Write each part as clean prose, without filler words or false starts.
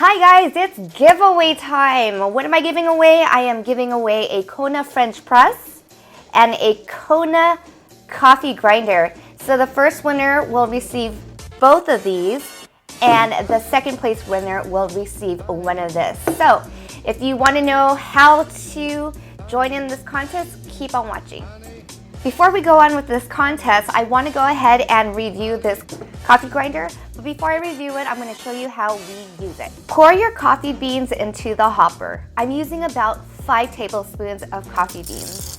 Hi guys, it's giveaway time. What am I giving away? I am giving away a Kona French press and a Kona coffee grinder. So the first winner will receive both of these and the second place winner will receive one of this. So if you want to know how to join in this contest, keep on watching. Before we go on with this contest, I want to go ahead and review this coffee grinder. But before I review it, I'm going to show you how we use it. Pour your coffee beans into the hopper. I'm using about 5 tablespoons of coffee beans.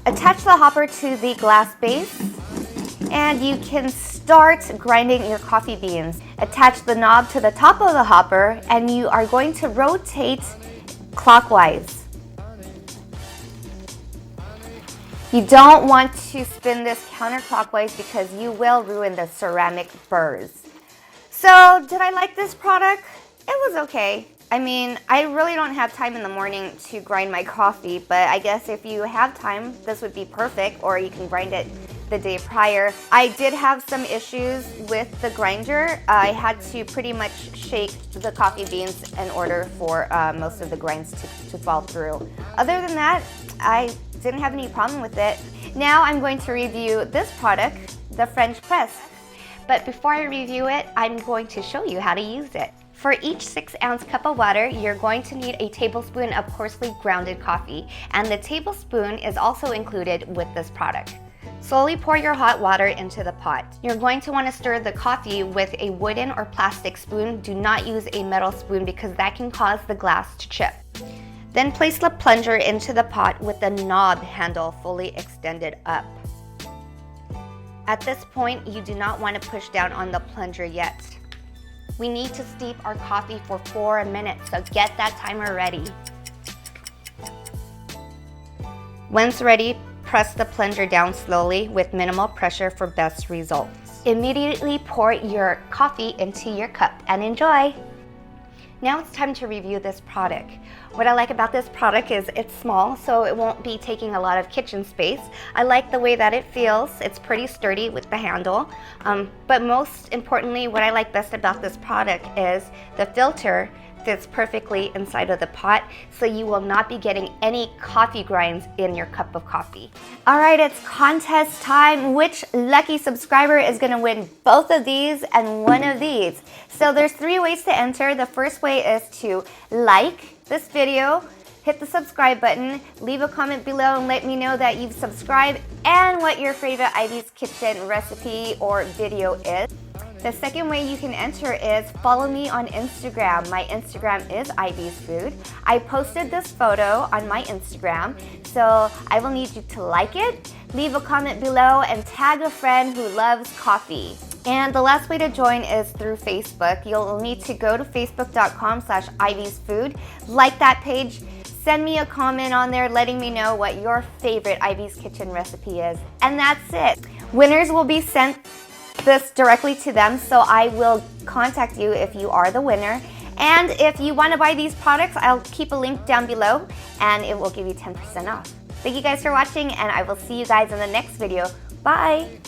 Attach the hopper to the glass base, and you can start grinding your coffee beans. Attach the knob to the top of the hopper and you are going to rotate clockwise. You don't want to spin this counterclockwise because you will ruin the ceramic burrs. So, did I like this product? It was okay. I mean, I really don't have time in the morning to grind my coffee, but I guess if you have time, this would be perfect, or you can grind it the day prior. I did have some issues with the grinder. I had to pretty much shake the coffee beans in order for most of the grinds to fall through. Other than that, I didn't have any problem with it. Now I'm going to review this product, the French press. But before I review it, I'm going to show you how to use it. For each 6-ounce cup of water, you're going to need a tablespoon of coarsely grounded coffee, and the tablespoon is also included with this product. Slowly pour your hot water into the pot. You're going to want to stir the coffee with a wooden or plastic spoon. Do not use a metal spoon because that can cause the glass to chip. Then place the plunger into the pot with the knob handle fully extended up. At this point, you do not want to push down on the plunger yet. We need to steep our coffee for 4 minutes, so get that timer ready. Once ready, press the plunger down slowly with minimal pressure for best results. Immediately pour your coffee into your cup and enjoy. Now it's time to review this product. What I like about this product is it's small, so it won't be taking a lot of kitchen space. I like the way that it feels. It's pretty sturdy with the handle. But most importantly, what I like best about this product is the filter fits perfectly inside of the pot, so you will not be getting any coffee grinds in your cup of coffee. All right, it's contest time. Which lucky subscriber is gonna win both of these and one of these? So there's 3 ways to enter. The first way is to like this video, hit the subscribe button, leave a comment below and let me know that you've subscribed and what your favorite Ivy's Kitchen recipe or video is. The second way you can enter is follow me on Instagram. My Instagram is Ivy's Food. I posted this photo on my Instagram, so I will need you to like it, leave a comment below, and tag a friend who loves coffee. And the last way to join is through Facebook. You'll need to go to facebook.com/Ivy'sFood, like that page, send me a comment on there letting me know what your favorite Ivy's Kitchen recipe is, and that's it. Winners will be sent this directly to them, so I will contact you if you are the winner. And if you want to buy these products, I'll keep a link down below and it will give you 10% off. Thank you guys for watching, and I will see you guys in the next video. Bye!